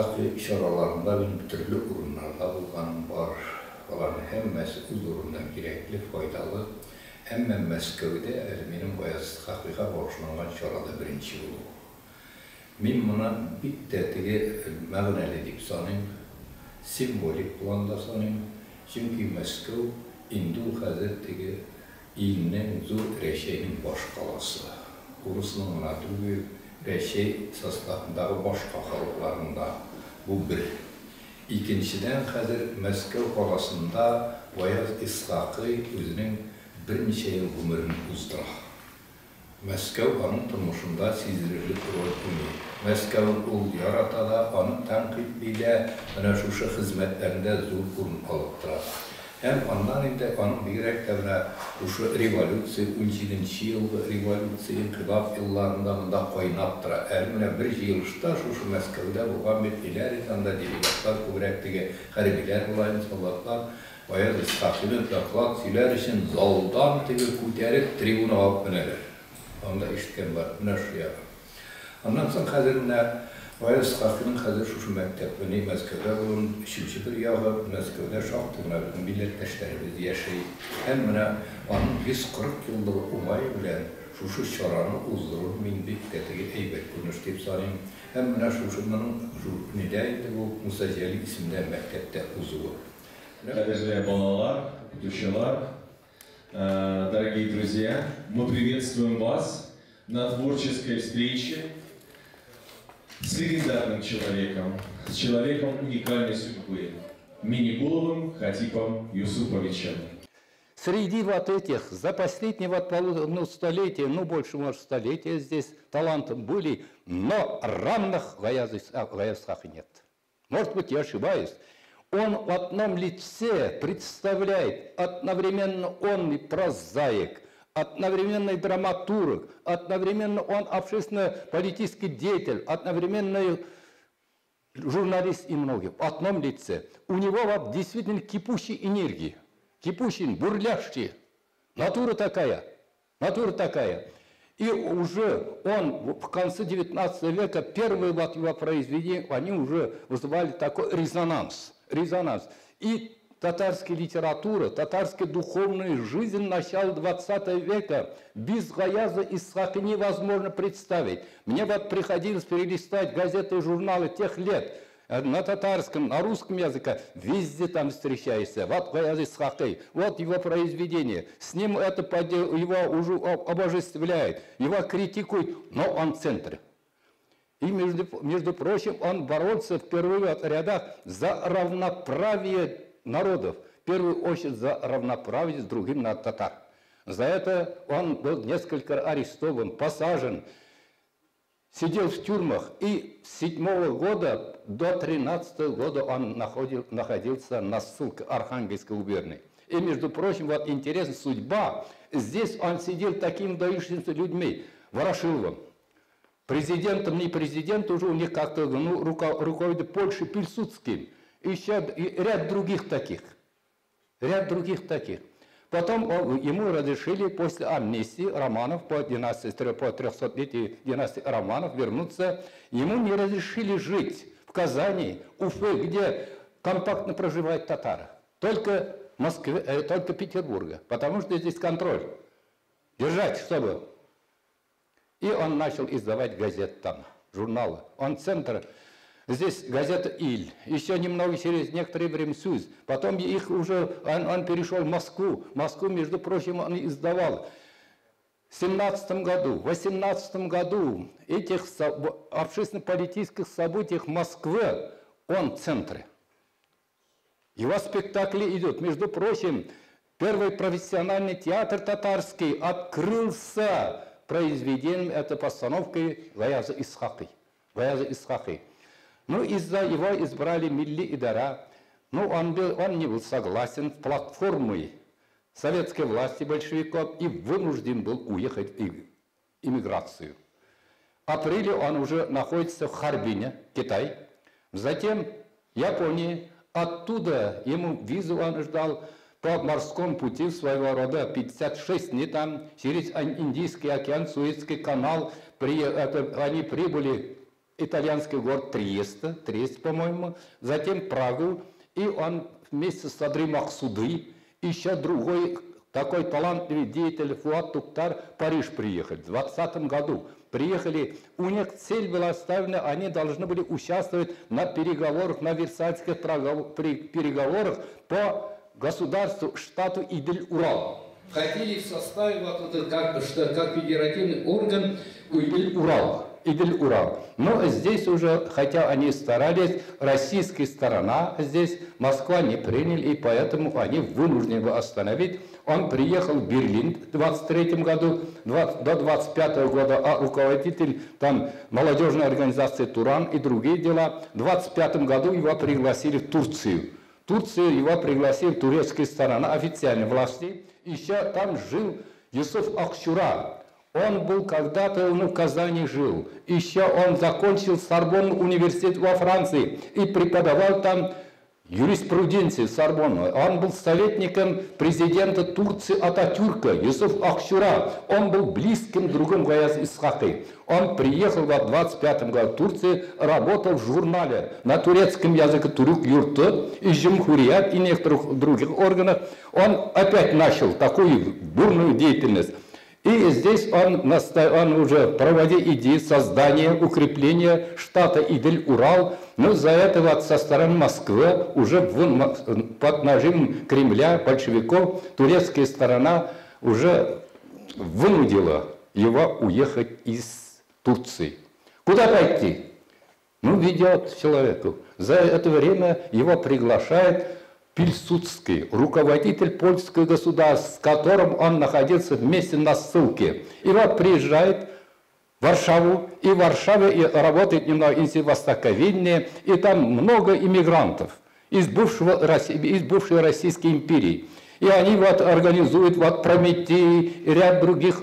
Исхақи шараларында түрлі урынlarda болғаным бар. Олардың әммәсі үз орындан керекли, файдалы. Әммә Мәскәүдә менің Баяз Исхақиға бағышланған шарада бірінші болу. Мен мұна бик тәтіге мәғнәлі деп санайым, символик планда санайым. Чөнки Мәскәү инде ул хәзер теге илнең зур Рәсәйнең баш қаласы. Урысның мына түгел Рәсәй составындағы башқа халыкларында бұл бір. Икенчедән хәзер Мәскәү қаласында Баяз Исхақи үзенең берничә ел гомерен уздыра. Мәскәү аның тормышында сизелерлек роль уйный. Мәскәү ул ярата да, аны тәнкыйтьле, менә шушы хезмәтләрендә зур урын алып тора. Һәм аннан инде аның бигрәк тә менә ушы революция, 17нче елгы революция, инкыйлаб елларында монда кайнап тора. Әле менә бер җыелышта шушы Мәскәүдә булган милләтләр исәндә делегатлар күбрәк теге хәрбиләр булган солдатлар Баяз Исхақиның доклад сөйләр өчен залдан теге күтәреп трибунага алып менәләр. Анда ишеткән бар, менә шу ягы. Аннан соң хәзер менә Баяз Исхақиның хәзер шушы мәктәпне Мәскәүдә булган, өченче бер ягы Мәскәүдә шактый гына безнең милләттәшләребез яши. Һәм менә аның 140 еллыгы уңай белән шушы чараны уздыру мин бик тәтеге әйбәт күренеш дип саныйм. Һәм менә шушының нидә инде бу Муса Җәлил исемле мәктәптә узуы. Дорогие балалар, учителя, дорогие друзья, мы приветствуем вас на творческой встрече с легендарным человеком, с человеком уникальной судьбы, Минигуловым Хатипом Юсуповичем. Среди вот этих за последнего столетия, больше, может, столетия здесь талантов были, но равных Баязу Исхақи нет. Может быть, я ошибаюсь. Он в одном лице представляет одновременно он и прозаик, одновременно и драматург, одновременно он общественно-политический деятель, одновременно журналист и многие. В одном лице. У него вот действительно кипучая энергия, кипучий, бурлящий. Натура такая, натура такая. И уже он в конце 19 века, первые вот его произведения, они уже вызывали такой резонанс. И татарская литература, татарская духовная жизнь начала 20 века без Гаяза Исхақи невозможно представить. Мне вот приходилось перелистать газеты и журналы тех лет на татарском, на русском языке, везде там встречается. Вот Гаяз Исхақи, вот его произведение. С ним это его уже обожествляет, его критикуют, но он в центре. И, между прочим, он боролся в первых рядах за равноправие народов. В первую очередь за равноправие с другим на татар. За это он был несколько арестован, посажен, сидел в тюрьмах. И с 7 года до 13 года он находился на ссылке Архангельской губернии. И, между прочим, вот интересная судьба. Здесь он сидел такими выдающимися людьми, Ворошиловым. Президентом, не президент, уже у них как-то руководит Польшей Пильсудским. Еще и ряд других таких. Потом ему разрешили после амнистии Романов по 300-летию династии Романов вернуться. Ему не разрешили жить в Казани, Уфе, где компактно проживают татары. Только в Москве, только Петербурга. Потому что здесь контроль. Держать, чтобы... И он начал издавать газеты там, журналы. Он центр, здесь газета «Иль», еще немного через некоторое время «Сюз». Потом их уже, он перешел в Москву. Москву, между прочим, он издавал. В 17 году, в 18 году этих общественно-политических событий в Москве он в центре. Его спектакли идут. Между прочим, первый профессиональный театр татарский открылся произведением этой постановкой Гаяза Исхақи. Ну, из-за его избрали Милли Идара. Ну, он не был согласен с платформой советской власти большевиков и вынужден был уехать в эмиграцию. В апреле он уже находится в Харбине, Китай. Затем Япония. Оттуда ему визу он ждал по морскому пути своего рода 56 дней там, через Индийский океан, Суэцкий канал. Они прибыли итальянский город Триест, по-моему, затем Прагу, и он вместе с Садри Махсуды, еще другой такой талантливый деятель Фуат Туктар в Париж приехали в 2020 году. Приехали, у них цель была оставлена, они должны были участвовать на переговорах, на Версальских переговорах по государству, штату Идель-Урал. Хотели в составе как федеративный орган Идель-Урал. Но здесь уже, хотя они старались, российская сторона здесь, Москва не приняли, и поэтому они вынуждены были остановить. Он приехал в Берлин в 23 году, до 25 года, а руководитель там молодежной организации «Туран» и другие дела. В 25 году его пригласили в Турцию. В Турцию его пригласила турецкая сторона, официальной власти. Еще там жил Юсуф Акчура. Он был когда-то, в Казани жил. Еще он закончил Сорбонн университет во Франции и преподавал там юриспруденцию Сорбонну. Он был советником президента Турции Ататюрка, Юсуф Акчура. Он был близким другом Гаяз Исхаки. Он приехал в 25 году в Турцию, работал в журнале на турецком языке «Турк Юрты» и «Жумхурият» и некоторых других органах. Он опять начал такую бурную деятельность. И здесь он уже проводил идеи создания, укрепления штата Идель-Урал, но за это со стороны Москвы уже под нажимом Кремля, большевиков, турецкая сторона уже вынудила его уехать из Турции. Куда пойти? Ведет человеку. За это время его приглашает Пилсудский, руководитель польского государства, с которым он находился вместе на ссылке. И вот приезжает в Варшаву, и в Варшаве работает немного институт востоковедения, и там много иммигрантов из бывшей Российской империи. И они организуют Прометей, ряд других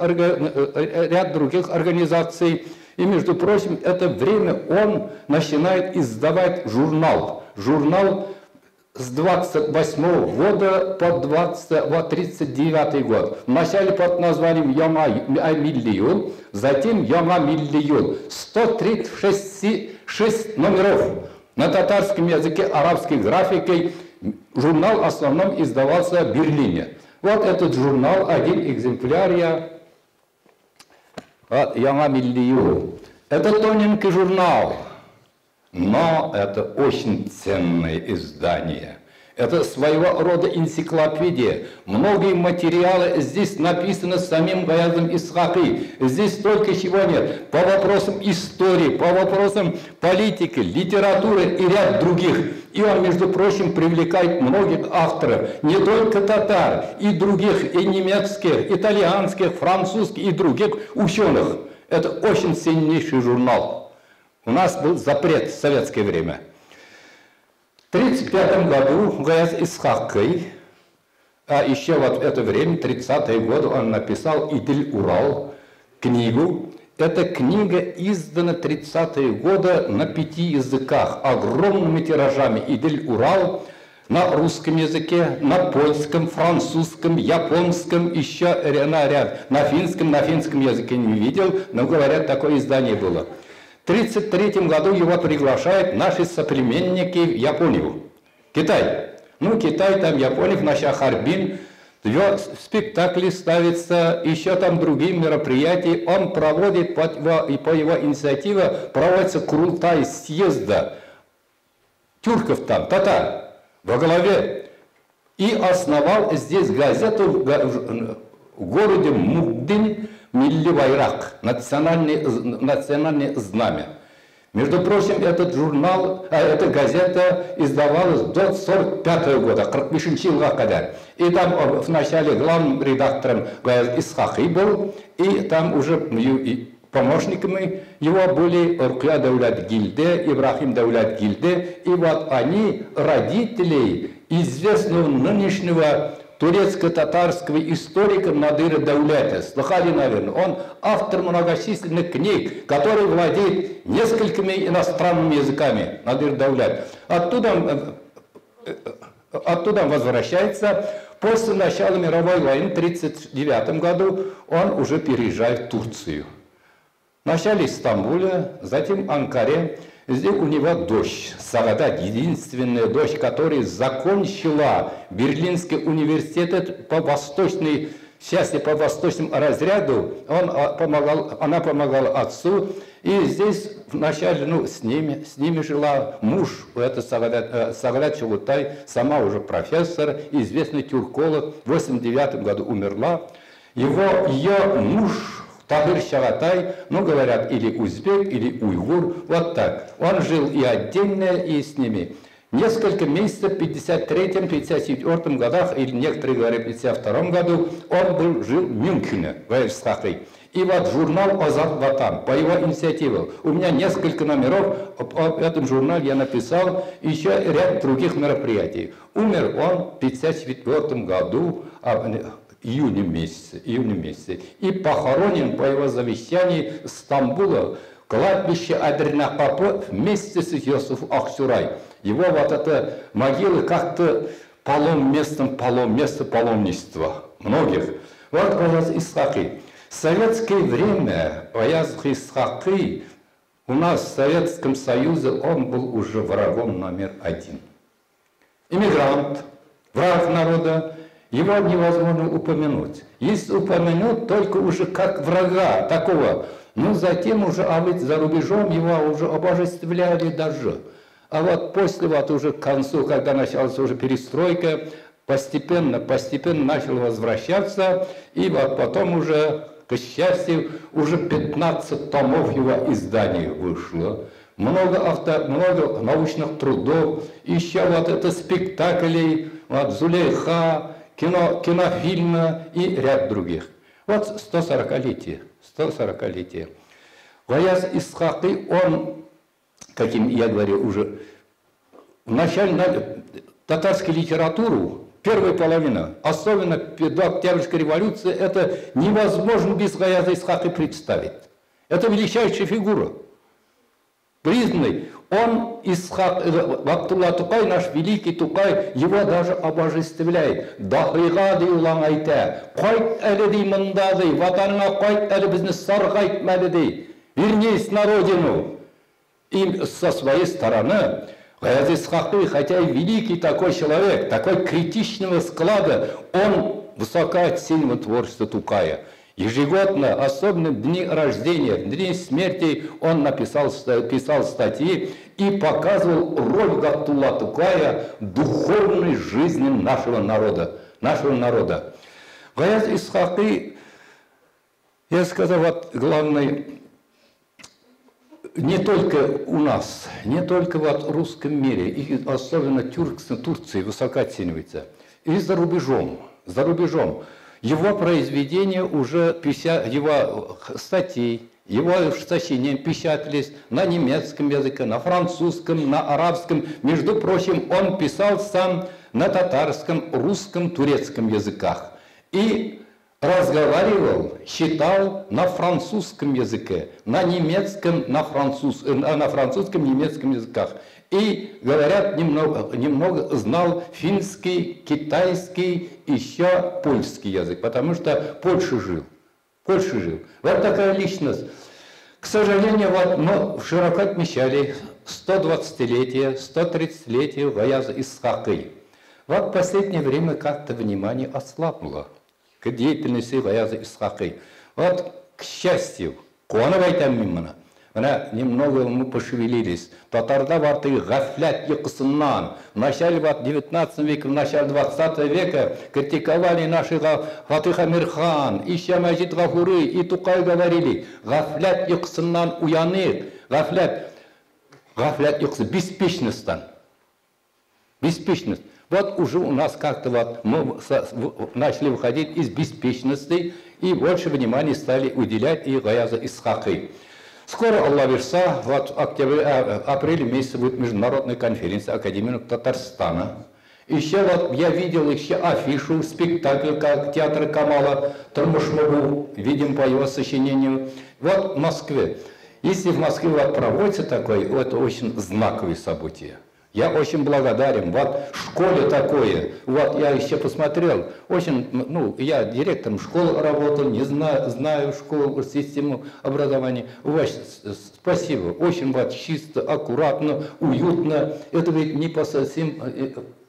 организаций. И, между прочим, это время он начинает издавать журнал. Журнал с 28 года по 39 год. Вначале под названием Яма Миллион, затем Яма Миллион. 136 номеров. На татарском языке, арабской графикой. Журнал в основном издавался в Берлине. Вот этот журнал, один экземпляр Яма Миллион. Это тоненький журнал. Но это очень ценное издание. Это своего рода энциклопедия. Многие материалы здесь написаны самим Гаязом Исхаки. Здесь столько чего нет. По вопросам истории, по вопросам политики, литературы и ряд других. И он, между прочим, привлекает многих авторов. Не только татар, и других, и немецких, итальянских, французских и других ученых. Это очень ценнейший журнал. У нас был запрет в советское время. В 1935 году Гаяз Исхаки, а еще в это время, 30-е годы, он написал «Идель-Урал», книгу. Эта книга издана в 30-е годы на 5 языках, огромными тиражами. «Идель-Урал» на русском языке, на польском, французском, японском, еще на ряд. На финском языке не видел, но, говорят, такое издание было. В 1933 году его приглашают наши соплеменники в Японию. Китай. Китай, там Япония, в Харбин. Спектакли ставятся, еще там другие мероприятия. Он проводит, по его инициативе, проводится Курултай съезда тюрков там, татар, во главе. И основал здесь газету в городе Мугдин, Милли Вайрак, национальное знамя. Между прочим, этот журнал, эта газета издавалась до 1945 года, 45 жылға кадар. И там вначале главным редактором Гаяз Исхаки был, и там уже помощниками его были Уркля Даулятгилде, Ибрахим Даулятгилде, и вот они родителей известного нынешнего турецко-татарского историка Надыра Даулята. Слыхали, наверное, он автор многочисленных книг, который владеет несколькими иностранными языками, Надыр Даулят. Оттуда он возвращается. После начала мировой войны в 1939 году он уже переезжает в Турцию. Вначале в Стамбуле, затем в Анкаре. Здесь у него дочь, Сагадат, единственная дочь, которая закончила Берлинский университет по восточной части, по восточному разряду. Она помогала отцу. И здесь вначале с ними жила муж, это Сагадат Чаготай, сама уже профессор, известный тюрколог, в 1989 году умерла. Ее муж Тахир Чагатай, говорят, или узбек, или уйгур, вот так. Он жил и отдельно, и с ними. Несколько месяцев в 1953-1954 годах, или некоторые говорят в 1952 году, он жил в Мюнхене, в Эйфсхахе. И вот журнал «Азат Ватан» по его инициативе. У меня несколько номеров, об этом журнале я написал, еще ряд других мероприятий. Умер он в 1954 году, июне месяце. И похоронен по его завещанию в Стамбуле, кладбище Адринапапы вместе с Йосифом Аксюрай. Его вот эта могила как-то место паломничества многих. Вот Аяз Исхақи. В советское время Аяз Исхақи у нас в Советском Союзе он был уже врагом номер один. Иммигрант, враг народа. Его невозможно упомянуть. Если упомянуть, только уже как врага такого. Затем уже, ведь за рубежом его уже обожествляли даже. А вот после, уже к концу, когда началась уже перестройка, постепенно начал возвращаться. И вот потом уже, к счастью, уже 15 томов его изданий вышло. Много научных трудов. Еще вот это спектаклей, Зулейха, кинофильма и ряд других. Вот 140-летие. Аяз Исхақи, он, каким я говорил уже, в начале татарской литературу, первая половина, особенно до Октябрьской революции, это невозможно без Аяза Исхақи представить. Это величайшая фигура. Признанный. Он, Абдулла Тукай, наш великий Тукай, его даже обожествляет. Дахиға дей ұлаң айта, қайт әлі дей мұнда дей, ватаныңа қайт әлі бізні сарғайтмәді дей. Вернись на родину. И со своей стороны, Аяз Исхақи, хотя и великий такой человек, такой критичного склада, он высоко оценивает творчество Тукая. Ежегодно, особенно в дни рождения, в дни смерти, он писал статьи и показывал роль Гатулла Тукая в духовной жизни нашего народа. Аяз Исхақи, я сказал, главное, не только у нас, не только в русском мире, и особенно Турции высоко оценивается, и за рубежом. Его произведения уже, его статьи, его сочинения печатались на немецком языке, на французском, на арабском. Между прочим, он писал сам на татарском, русском, турецком языках. И разговаривал, читал на французском языке, на немецком, на французском, немецком языках. И, говорят, немного знал финский, китайский, еще польский язык, потому что в Польше жил. Вот такая личность. К сожалению, мы широко отмечали 120-летие, 130-летие Аяза Исхақи. В последнее время как-то внимание ослабло к деятельности Аяза Исхақи. К счастью, немного мы пошевелились. Татарда варты гафлят якысыннан. В начале 19 века, в начале 20 века критиковали наши Фатых Амирхан, и Шамаджид Гафуры, и Тукай говорили, гафлят якысыннан уяны, гафлят якысы, беспечность. Уже у нас как-то мы начали выходить из беспечности, и больше внимания стали уделять и Аяза Исхақи. Скоро, Аллах верса, в апреле месяце будет международная конференция Академии Татарстана. Еще я видел афишу, спектакль, как театр Камала Тормушмагу, видим по его сочинению. В Москве. Если в Москве проводится такое, это очень знаковое событие. Я очень благодарен. Вот в школе такое. Вот я еще посмотрел. Очень, ну, я директором школы работал, не знаю школу, систему образования. У вас спасибо. Очень вот чисто, аккуратно, уютно. Это ведь не по совсем...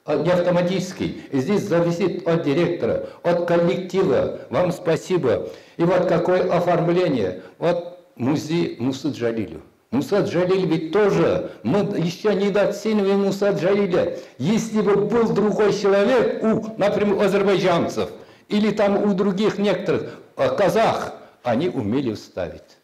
не автоматически. Здесь зависит от директора, от коллектива. Вам спасибо. И вот какое оформление. Вот музей Мусы Джалилю. Муса Джалиль ведь тоже, мы еще недооцениваем Муса Джалиля. Если бы был другой человек, например, азербайджанцев, или там у других некоторых, казах, они умели вставить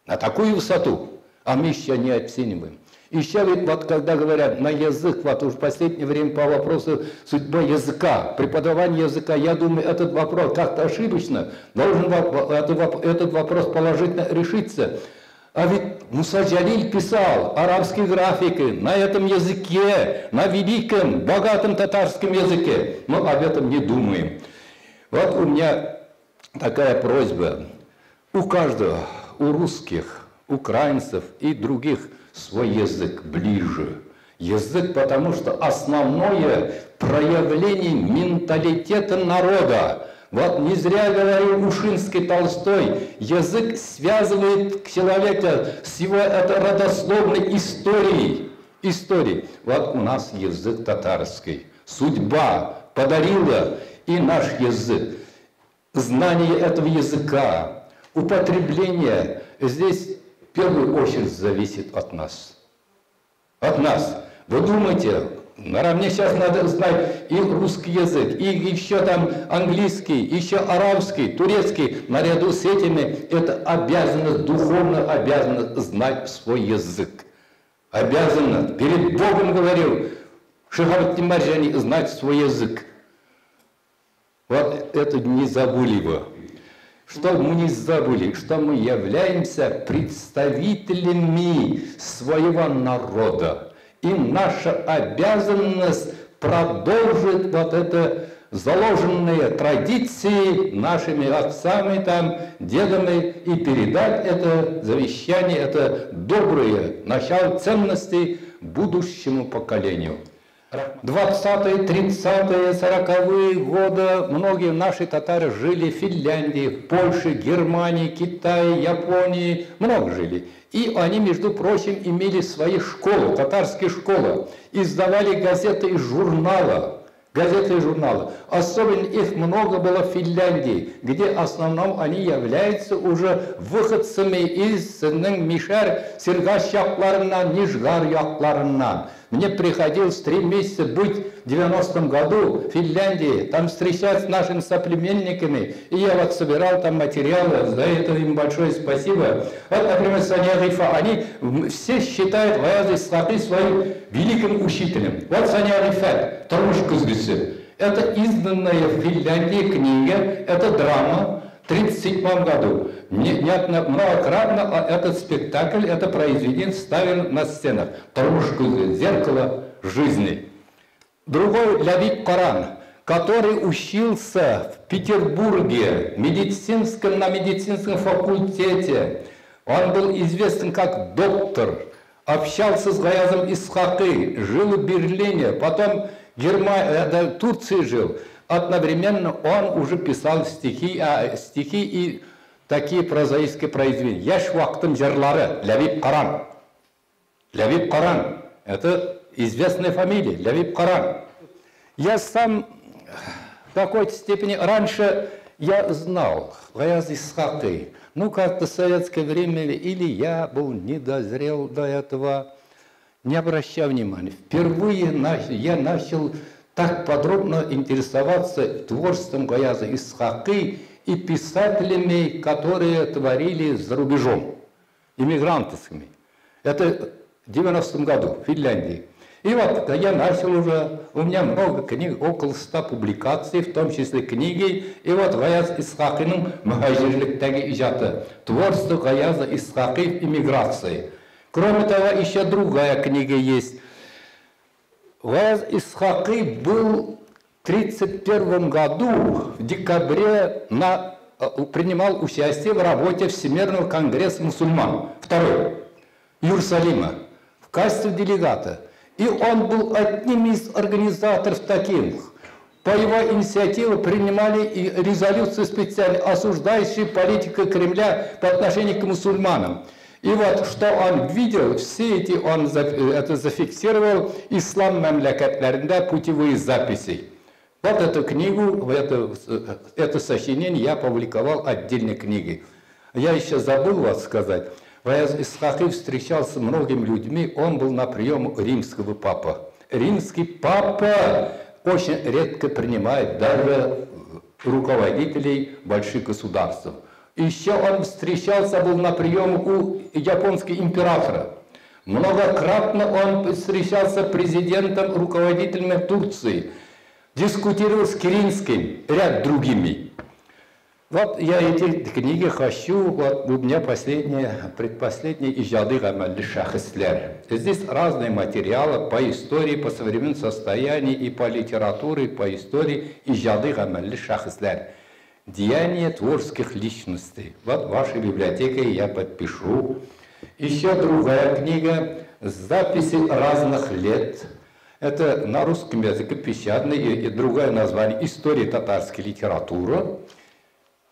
на такую высоту, а мы еще не оцениваем. Еще ведь вот когда говорят на язык, вот уже в последнее время по вопросу судьбы языка, преподавания языка, я думаю, этот вопрос как-то ошибочно, должен этот вопрос положительно решиться. А ведь Муса Джалиль писал арабские графики на этом языке, на великом, богатом татарском языке. Мы об этом не думаем. Вот у меня такая просьба. У каждого, у русских, украинцев и других свой язык ближе. Язык, потому что основное проявление менталитета народа. Вот не зря говорил Ушинский Толстой, язык связывает человека с его родословной историей. Вот у нас язык татарский. Судьба подарила и наш язык. Знание этого языка, употребление здесь в первую очередь зависит от нас. От нас. Вы думаете, наравне сейчас надо знать и русский язык, и еще там английский, еще арабский, турецкий. Наряду с этими это обязанность, духовно обязанность знать свой язык. Обязанность. Перед Богом говорил Шихаб Тимарджани знать свой язык. Вот это не забыли бы. Что мы не забыли, что мы являемся представителями своего народа. И наша обязанность продолжить вот это заложенные традиции нашими отцами, там, дедами и передать это завещание, это доброе начало ценностей будущему поколению. 20-е, 30-е, 40-е годы многие наши татары жили в Финляндии, в Польше, Германии, Китае, Японии, много жили. И они, между прочим, имели свои школы, татарские школы, издавали газеты и журналы. Особенно их много было в Финляндии, где в основном они являются уже выходцами из Мишар, Сергаш якларынан, Нижгар якларынан. Мне приходилось 3 месяца быть в 90-м году в Финляндии, там встречаться с нашими соплеменниками, и я вот собирал там материалы, за это им большое спасибо. Вот, например, Саня Рифа, они все считают Гаяз Исхаки своим великим учителем. Вот Саня Рифа, Турмуш Кузгысы. Это изданная в Финляндии книга, это драма в 1937 году. Многократно этот спектакль, это произведение ставили на сценах. Турмуш Кузгысы, зеркало жизни. Другой Лявик Коран, который учился в Петербурге на медицинском факультете. Он был известен как доктор, общался с Гаязом Исхаки, жил в Берлине, потом в Турции жил. Одновременно он уже писал стихи и такие прозаические произведения. «Яш вақтың жырлары» Лявик Коран. Лявик Коран. Это известная фамилия, Лявик Коран. Я сам в какой-то степени раньше я знал Гаяз Исхаки. Ну, как-то в советское время или я был недозрел до этого, не обращая внимания. Впервые я начал так подробно интересоваться творчеством Гаяза Исхаки и писателями, которые творили за рубежом, иммигрантскими. Это в 90-м году в Финляндии. И вот я начал уже, у меня много книг, около 100 публикаций, в том числе книги, и вот Гаяз Исхакиның «Мухажирликтегі ижаты», творчество Гаяза Исхаки в иммиграции. Кроме того, еще другая книга есть. Гаяз Исхаки был в 1931 году, в декабре, принимал участие в работе Всемирного конгресса мусульман, второй, Иерусалима, в качестве делегата. И он был одним из организаторов таких. По его инициативе принимали и резолюции специально, осуждающие политику Кремля по отношению к мусульманам. И вот что он видел, все эти он это зафиксировал ислам мамлякатларында путевые записи. Вот эту книгу, это сочинение я публиковал отдельной книгой. Я еще забыл вас сказать. Ваяз Исхақи встречался с многими людьми, он был на прием римского папы. Римский папа очень редко принимает даже руководителей больших государств. Еще он встречался, был на прием у японского императора. Многократно он встречался с президентом, руководителями Турции. Дискутировал с Керенским, ряд другими. Вот я эти книги хочу, вот у меня предпоследняя «Ижады гамалли шахислер». Здесь разные материалы по истории, по современному состоянию, и по литературе, и по истории «Ижады гамалли шахислер». Деяния творческих личностей. Вот в вашей библиотеке я подпишу. Еще другая книга «Записи разных лет». Это на русском языке печатный, и другое название «История татарской литературы».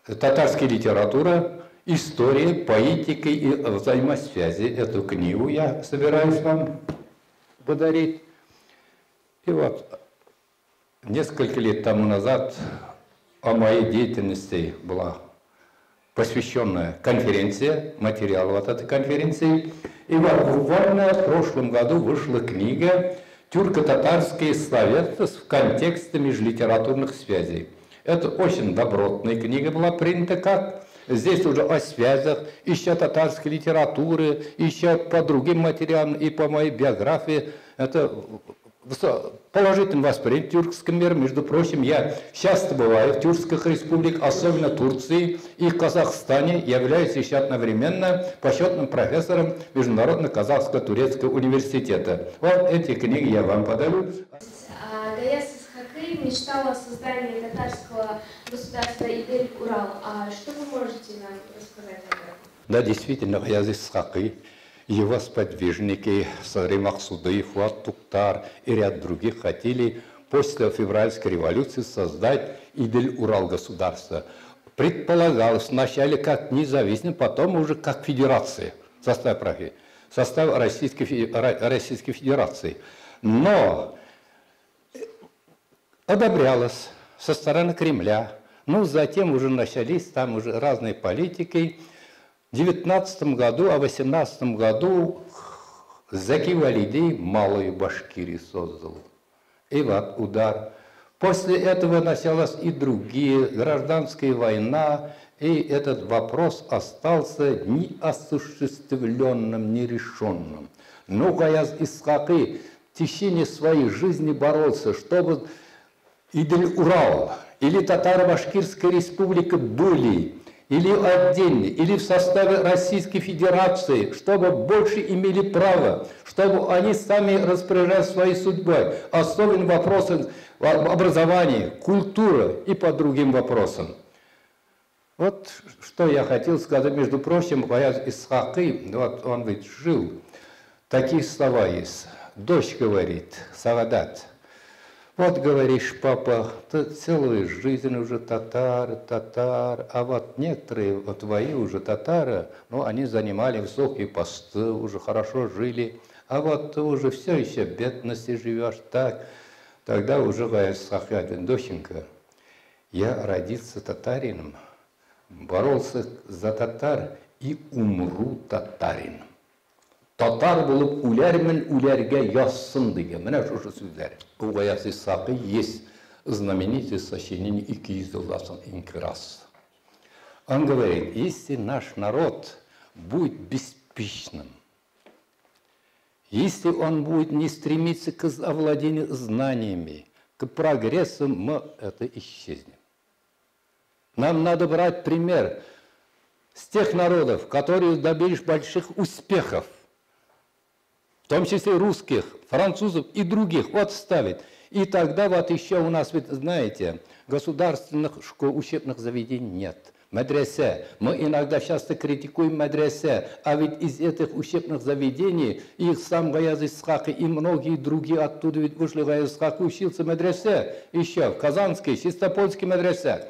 Татарская литература, история, поэтика и взаимосвязи. Эту книгу я собираюсь вам подарить. И вот несколько лет тому назад о моей деятельности была посвященная конференция, материал вот этой конференции. И вот буквально в прошлом году вышла книга «Тюрко-татарские словесности в контексте межлитературных связей». Это очень добротная книга была принята как. Здесь уже о связях, еще татарской литературы, еще по другим материалам и по моей биографии. Это положительно воспринято в тюркском мире. Между прочим, я часто бываю в тюркских республиках, особенно Турции и Казахстане, являюсь еще одновременно почетным профессором Международного казахско-турецкого университета. Вот эти книги я вам подарю. Гаяз Исхақи мечтал о создании татарского государства Идель-Урал. А что вы можете нам рассказать об этом? Да, действительно, Гаяз Исхақи, его сподвижники Сари Махсуды, Фуат Туктар и ряд других хотели после февральской революции создать Идель-Урал государство. Предполагалось вначале как независимое, потом уже как федерация, состав Российской Федерации. Но одобрялось со стороны Кремля. Ну, затем уже начались там уже разные политики. В 19 году, а в 18 году Заки Валидей Малую Башкирию создал. И вот удар. После этого началась и другие, гражданская война, и этот вопрос остался неосуществленным, нерешенным. Но Гаяз Исхақи в течение своей жизни боролся, чтобы Идель-Урал или Татаро-Башкирская республика были или отдельно, или в составе Российской Федерации, чтобы больше имели право, чтобы они сами распоряжались своей судьбой, особенно вопросы образования, культуры и по другим вопросам. Вот что я хотел сказать. Между прочим, Гаяз Исхақи, вот он ведь жил, такие слова есть. Дочь говорит, Сагадат, вот говоришь, папа, ты целую жизнь уже татар, а вот некоторые вот твои уже татары, ну, они занимали высокие посты, уже хорошо жили, а вот ты уже все еще в бедности живешь, так. Тогда уже Гаяз Исхақи, доченька, я родился татарином, боролся за татар и умру татарином. Татар болып үләрмен үләргә язсын деген. Менә шушы сүзләр. У Гаяз Исхақи есть знаменитое сочинение «200 инкирас». Он говорит, если наш народ будет беспечным, если он будет не стремиться к овладению знаниями, к прогрессу, мы это исчезнем. Нам надо брать пример с тех народов, которые добились больших успехов, в том числе русских, французов и других, вот ставить. И тогда вот еще у нас, ведь, знаете, государственных учебных заведений нет. Медресе. Мы иногда часто критикуем медресе, а ведь из этих учебных заведений их сам Гаяз Исхак и многие другие оттуда ведь вышли. Гаяз Исхак учился в медресе, еще в Казанской, Чистопольской медресе.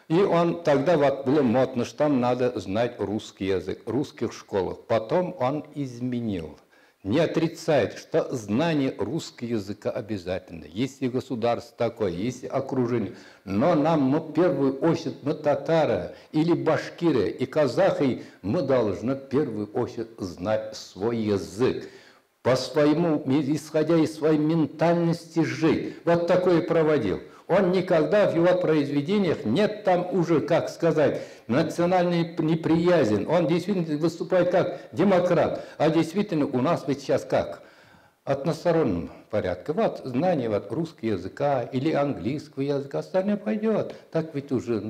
И он тогда вот было модно, что там надо знать русский язык, в русских школах. Потом он изменил. Не отрицает, что знание русского языка обязательно. Есть и государство такое, есть и окружение. Но нам, мы в первую очередь, мы татары, или башкиры, и казахи, мы должны в первую очередь знать свой язык. По своему, исходя из своей ментальности жить. Вот такое проводил. Он никогда в его произведениях нет там уже, как сказать, национальной неприязнь. Он действительно выступает как демократ. А действительно у нас ведь сейчас как? Одностороннем порядке. Вот знание вот русского языка или английского языка, остальное пойдет. Так ведь уже,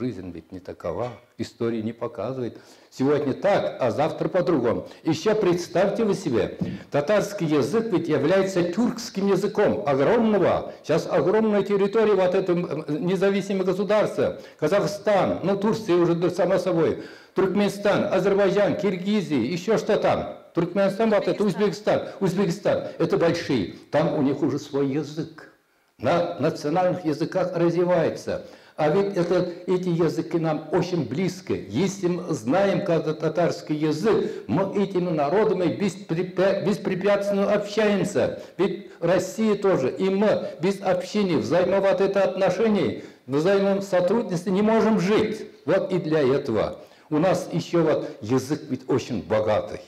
жизнь ведь не такова. История не показывает. Сегодня так, а завтра по-другому. Еще представьте вы себе, татарский язык ведь является тюркским языком огромного. Сейчас огромная территория вот этого независимого государства. Казахстан, Турция уже само собой, Туркменистан, Азербайджан, Киргизия, еще что там. Туркменистан, вот это Узбекистан, это большие. Там у них уже свой язык. На национальных языках развивается. А ведь эти языки нам очень близки. Если мы знаем татарский язык, мы этими народами беспрепятственно общаемся. Ведь Россия тоже, и мы без общения, отношений, взаимного сотрудничества не можем жить. Вот и для этого. У нас еще язык ведь очень богатый.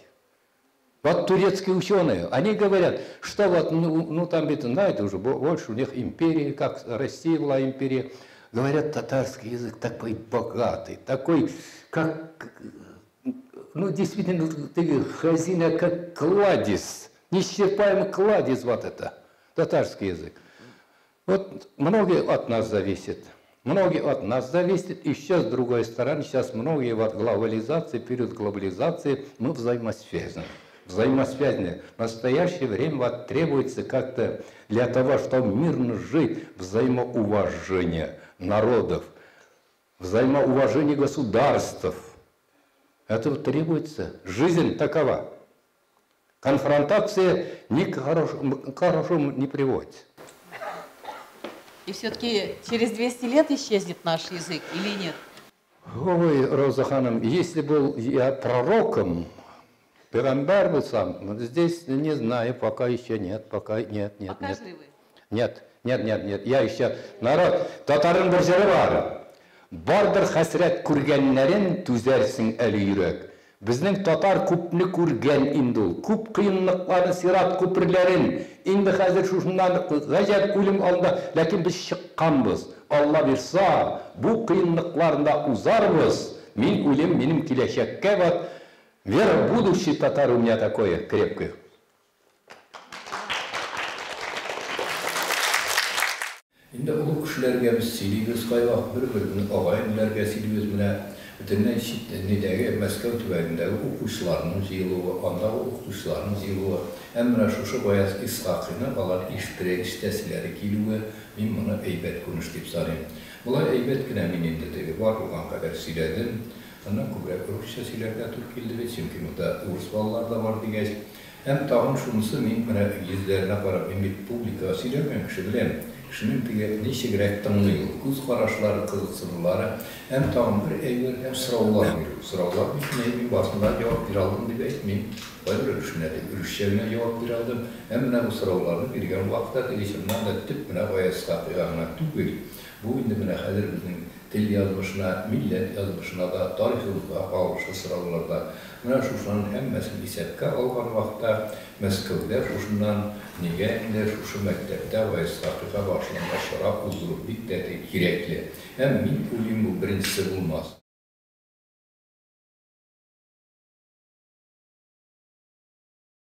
Вот турецкие ученые, они говорят, что там ведь, знаете, уже больше у них империя, как Россия была империя. Говорят, татарский язык такой богатый, такой, действительно, хазина, как кладезь, неисчерпаемый кладезь татарский язык. Вот многие от нас зависит. Многие от нас зависят, и сейчас, с другой стороны, сейчас многие глобализации, период глобализации, мы взаимосвязаны. В настоящее время требуется как-то для того, чтобы мирно жить, взаимоуважение народов, взаимоуважение государств. Это требуется. Жизнь такова. Конфронтация к хорошему не приводит. И все-таки через 200 лет исчезнет наш язык или нет? Ой, Роза Ханым, если был я пророком, Пегамбер был сам, здесь не знаю, пока еще нет, пока нет. Пока живы? Нет, я еще народ, татарын bir жыры бар. Бардыр хәсрәт күргәннәрен түзәрсең әле йөрәк. Безнең татар күпне күргән инде ул. Күп кыенлыкларны, сират күперләрен. Инде хәзер шушыннан гаҗәп үлем алда, ләкин без чыкканбыз. Алла бирса, бу кыенлыкларда узарбыз. Мин үлем минем киләчәккә вера в будущее татар у меня такое крепкое. Инде улы кешеләргә без сөйлибез, кайвак бер-берне агай-инләргә сөйлибез менә бөтенләй недәге Мәскәү төбәгендәге укучыларның җыелуы, андагы укытучыларның җыелуы, менә шушы Гаяз Исхакыйны алар ишетәселәре килүе, мин моны әйбәт күренеш дип саныйм. Болай әйбәт кенә мин инде теге бар булган кадәр сөйләдем. Аннан күбрәк русча сөйләргә туры килде бит, чөнки монда урыс балалар да бар дигәч. Һәм тагын шунысы мин менә йөзләренә карап, мин публикага сөйләгән кеше белән кешенең теге ничегрәк тыңлый, күз карашлары, кызыксынулары, һәм тагын бер әйбер һәм сораулар бирү. Сораулар мин басында җавап бирә алдым дип әйтмим. Кайбер русча гына җавап бирә алдым. Һәм менә бу сорауларны биргән вакытта телефоннан да төп менә Гаяз Исхакыйга гына түгел. Бу инде менә хәзер безнең тел язмышына, милләт язмышына да, тарихыбызга багышлы сорауларда. Менә шушының һәммәсен исәпкә алган вакытта Мәскәүдә шушыннан нигә инде шушы мәктәптә Гаяз Исхакыйга башланган чара уздыру бик тә кирәкле. Һәм мин уйлыйм, бу беренчесе булмас.